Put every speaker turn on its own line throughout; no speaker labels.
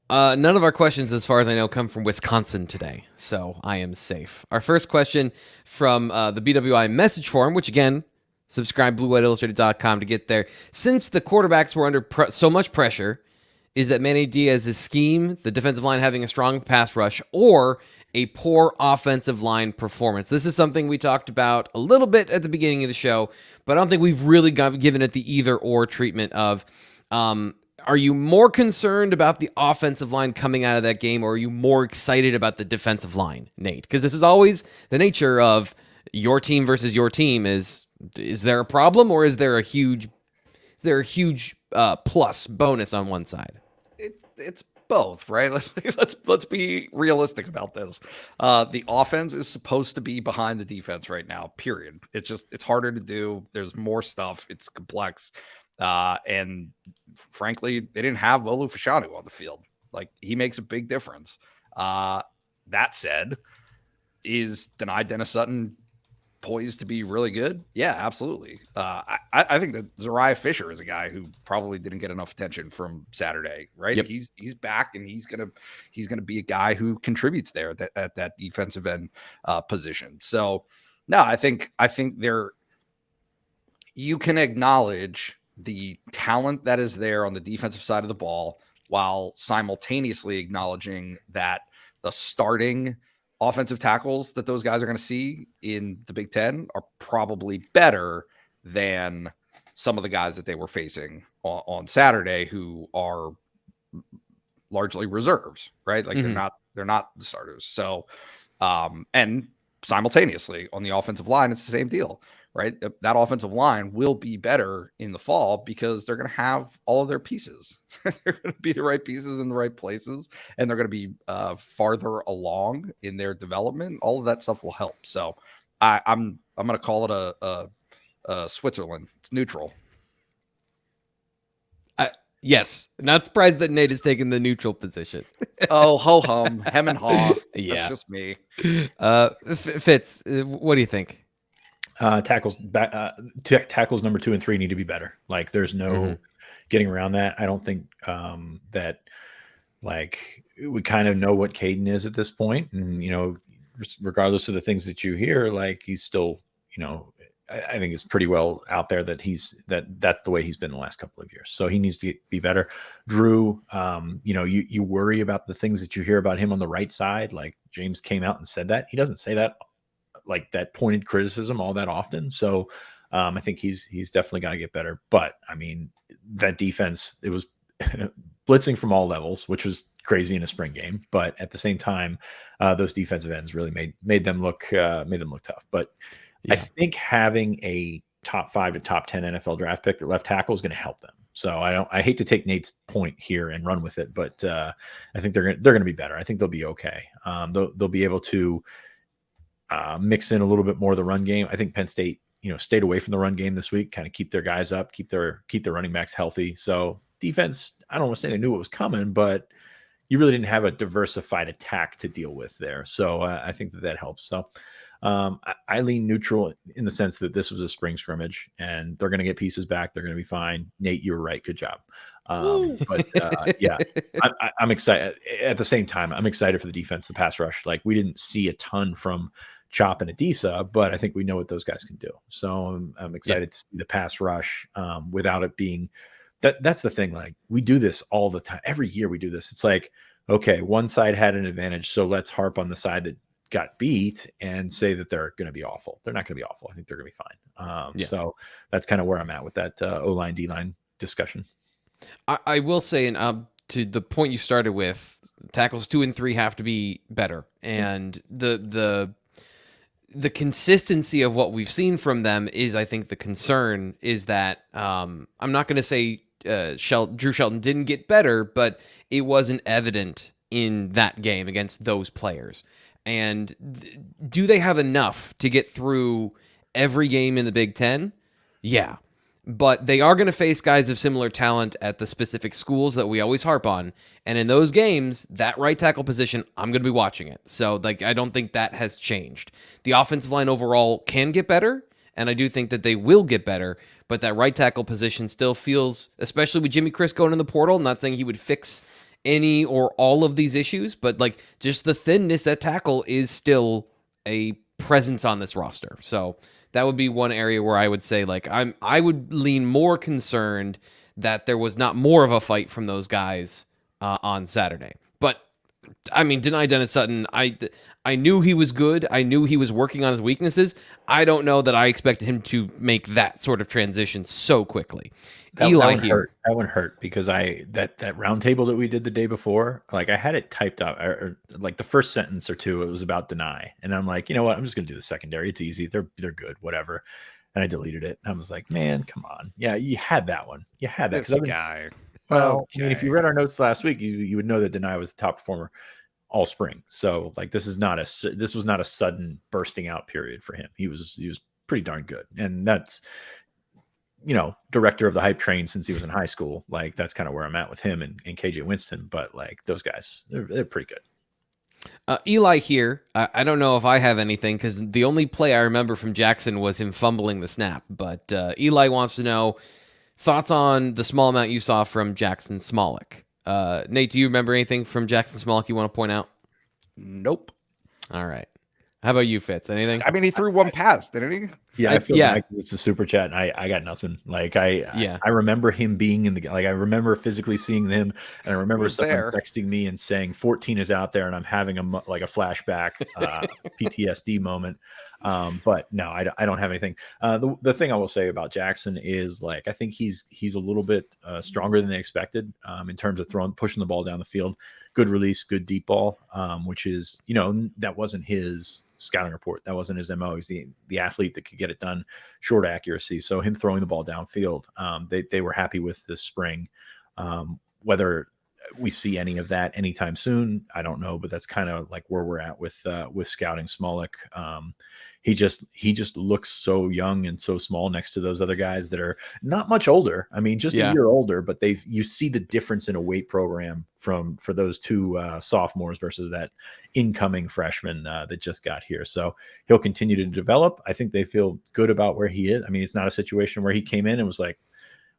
None of our questions, as far as I know, come from Wisconsin today, so I am safe. Our first question from the BWI message forum, which again, subscribe bluewhiteillustrated.com to get there. Since the quarterbacks were under so much pressure, is that Manny Diaz's scheme, the defensive line having a strong pass rush, or a poor offensive line performance? This is something we talked about a little bit at the beginning of the show, but I don't think we've really given it the either or treatment of. Are you more concerned about the offensive line coming out of that game, or are you more excited about the defensive line, Nate? Because this is always the nature of your team versus your team. Is there a problem, or is there a huge plus bonus on one side?
It's both, right? Let's be realistic about this. The offense is supposed to be behind the defense right now. Period. It's harder to do. There's more stuff. It's complex. And frankly, they didn't have Olu Fashanu on the field. Like, he makes a big difference. That said, is Dennis-Sutton poised to be really good? Yeah, absolutely. I think that Zariah Fisher is a guy who probably didn't get enough attention from Saturday, right? Yep. He's back, and he's gonna be a guy who contributes there at that defensive end position. So no, I think there, you can acknowledge the talent that is there on the defensive side of the ball, while simultaneously acknowledging that the starting offensive tackles that those guys are going to see in the Big Ten are probably better than some of the guys that they were facing on Saturday, who are largely reserves, right? Like, they're not the starters. So, and simultaneously on the offensive line, it's the same deal, right? That offensive line will be better in the fall because they're going to have all of their pieces. They're going to be the right pieces in the right places, and they're going to be farther along in their development. All of that stuff will help. So I'm going to call it a Switzerland. It's neutral.
Yes, not surprised that Nate is taking the neutral position.
Oh, ho hum, hem and haw.
Yeah,
that's just me.
Fitz, what do you think?
Tackles number 2 and 3 need to be better. Like, there's no getting around that. I don't think that, like, we kind of know what Caden is at this point, and regardless of the things that you hear, like, he's still, I think it's pretty well out there that that's the way he's been the last couple of years. So he needs to be better. Drew, you worry about the things that you hear about him on the right side. Like, James came out and said that. He doesn't say that, like, that pointed criticism all that often. So I think he's definitely got to get better. But I mean, that defense, it was blitzing from all levels, which was crazy in a spring game. But at the same time, those defensive ends really made them look tough. But yeah. I think having a top 5 to top 10 NFL draft pick at left tackle is going to help them. So I hate to take Nate's point here and run with it, but I think they're going to be better. I think they'll be okay. They'll be able to mix in a little bit more of the run game. I think Penn State, stayed away from the run game this week, kind of keep their guys up, keep their running backs healthy. So defense, I don't want to say they knew what was coming, but you really didn't have a diversified attack to deal with there. So I think that helps. So I lean neutral in the sense that this was a spring scrimmage, and they're going to get pieces back. They're going to be fine. Nate, you were right. Good job. But yeah, I'm excited. At the same time, I'm excited for the defense, the pass rush. Like, we didn't see a ton from Chop and Adisa, but I think we know what those guys can do. So I'm excited to see the pass rush without it being that's the thing. Like, we do this all the time. Every year we do this. It's like, okay, one side had an advantage, so let's harp on the side that got beat and say that they're going to be awful. They're not going to be awful. I think they're going to be fine. So that's kind of where I'm at with that O-line, D-line discussion.
I will say, and to the point you started with, tackles 2 and 3 have to be better, and the consistency of what we've seen from them is, I think, the concern is that I'm not going to say Drew Shelton didn't get better, but it wasn't evident in that game against those players. And do they have enough to get through every game in the Big Ten? Yeah. But they are going to face guys of similar talent at the specific schools that we always harp on. And in those games, that right tackle position, I'm going to be watching it. So, like, I don't think that has changed. The offensive line overall can get better, and I do think that they will get better. But that right tackle position still feels, especially with Jimmy Chris going in the portal, I'm not saying he would fix any or all of these issues, but like just the thinness at tackle is still a presence on this roster. So that would be one area where I would say like I would lean more concerned that there was not more of a fight from those guys on Saturday. But I mean, deny Dennis-Sutton. I knew he was good. I knew he was working on his weaknesses. I don't know that I expected him to make that sort of transition so quickly. Eli here.
That one hurt because that round table that we did the day before, like I had it typed up, or like the first sentence or two, it was about deny, and I'm like, you know what, I'm just gonna do the secondary. It's easy. They're good, whatever. And I deleted it. I was like, man, come on. Yeah, you had that one. You had that.
This guy.
Well, okay. I mean, if you read our notes last week, you would know that Deny was the top performer all spring. So like this was not a sudden bursting out period for him. He was pretty darn good, and that's, you know, director of the hype train since he was in high school. Like that's kind of where I'm at with him and KJ Winston. But like those guys, they're pretty good.
Eli here. I don't know if I have anything because the only play I remember from Jackson was him fumbling the snap. But Eli wants to know thoughts on the small amount you saw from Jackson Smolik. Nate, do you remember anything from Jackson Smolik you want to point out?
Nope.
All right. How about you, Fitz? Anything?
I mean, he threw one pass, didn't he?
Yeah, I feel like it's a super chat. And I got nothing. Like I remember him being in the, like I remember physically seeing him, and I remember someone texting me and saying 14 is out there, and I'm having a flashback PTSD moment. But no, I don't have anything. The thing I will say about Jackson is like I think he's a little bit stronger than they expected in terms of pushing the ball down the field. Good release, good deep ball, which is, you know, that wasn't his scouting report. That wasn't his MO. He's the athlete that could get it done, short accuracy. So him throwing the ball downfield, they were happy with this spring. Whether we see any of that anytime soon, I don't know, but that's kind of like where we're at with scouting Smolik. He just looks so young and so small next to those other guys that are not much older. I mean, just a year older, but you see the difference in a weight program for those two sophomores versus that incoming freshman that just got here. So he'll continue to develop. I think they feel good about where he is. I mean, it's not a situation where he came in and was like,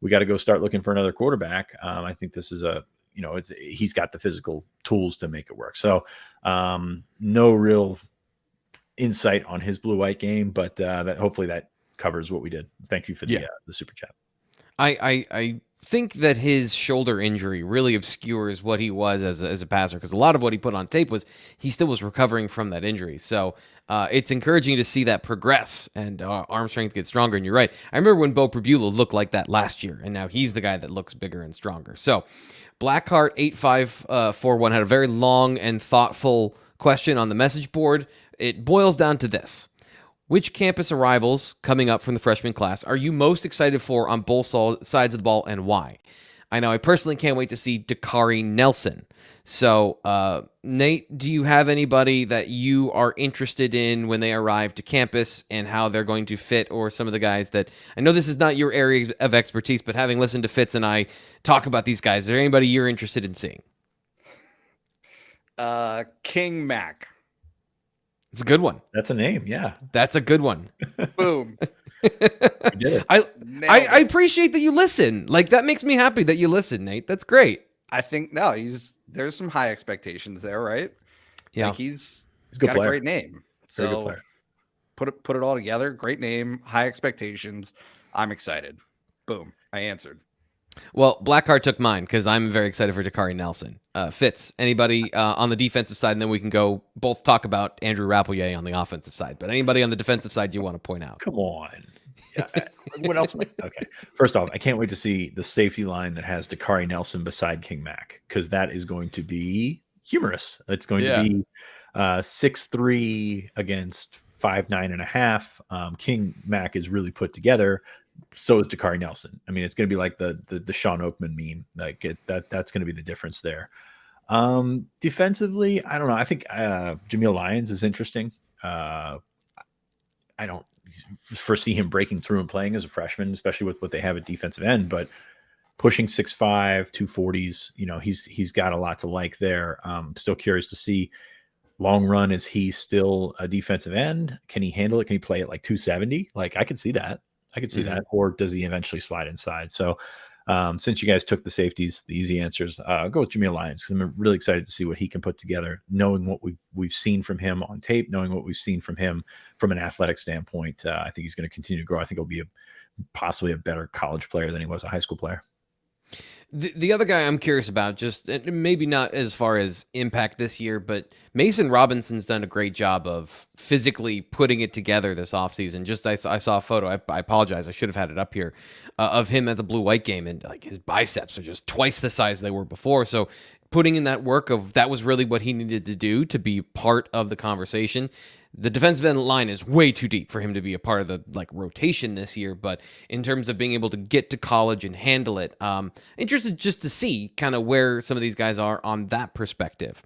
we got to go start looking for another quarterback. I think this is he's got the physical tools to make it work. So no real insight on his blue-white game, but that hopefully that covers what we did. Thank you for the super chat.
I think that his shoulder injury really obscures what he was as a passer, because a lot of what he put on tape was he still was recovering from that injury. So it's encouraging to see that progress and arm strength get stronger. And you're right. I remember when Bo Pribula looked like that last year, and now he's the guy that looks bigger and stronger. So Blackheart 8541 had a very long and thoughtful question on the message board. It boils down to this. Which campus arrivals coming up from the freshman class are you most excited for on both sides of the ball, and why? I know I personally can't wait to see Dakari Nelson. So, Nate, do you have anybody that you are interested in when they arrive to campus and how they're going to fit, or some of the guys that, I know this is not your area of expertise, but having listened to Fitz and I talk about these guys, is there anybody you're interested in seeing?
King Mac.
It's a good one.
That's a name. Yeah.
That's a good one.
Boom.
You did it.
I appreciate that you listen. Like, that makes me happy that you listen, Nate. That's great.
I think there's some high expectations there, right?
Yeah.
Like he's
a
got a great name.
Very good
So
player.
put it all together. Great name, high expectations. I'm excited. Boom. I answered.
Well, Blackheart took mine because I'm very excited for Dakari Nelson. Fitz, anybody on the defensive side, and then we can go both talk about Andrew Rappelier on the offensive side. But anybody on the defensive side you want to point out?
Come on. Yeah. What else? Okay. First off, I can't wait to see the safety line that has Dakari Nelson beside King Mac, because that is going to be humorous. It's going to be 6'3" against 5'9.5". King Mac is really put together. So is Dakari Nelson. I mean, it's going to be like the Sean Oakman meme. Like that's going to be the difference there. Defensively, I don't know. I think Jameel Lyons is interesting. I don't foresee him breaking through and playing as a freshman, especially with what they have at defensive end. But pushing 6'5", 240s, you know, he's got a lot to like there. Still curious to see. Long run, is he still a defensive end? Can he handle it? Can he play at like 270? Like I could see that. That. Or does he eventually slide inside? So Since you guys took the safeties, the easy answers, go with Jameel Lyons, because I'm really excited to see what he can put together, knowing what we've seen from him on tape, knowing what we've seen from him from an athletic standpoint. I think he's going to continue to grow. I think he'll be possibly a better college player than he was a high school player.
The other guy I'm curious about, just maybe not as far as impact this year, but Mason Robinson's done a great job of physically putting it together this offseason. Just I saw a photo, I apologize, I should have had it up here, of him at the blue-white game, and like his biceps are just twice the size they were before. So putting in that work that was really what he needed to do to be part of the conversation. The defensive end line is way too deep for him to be a part of the rotation this year, but in terms of being able to get to college and handle it, interested just to see kind of where some of these guys are on that perspective.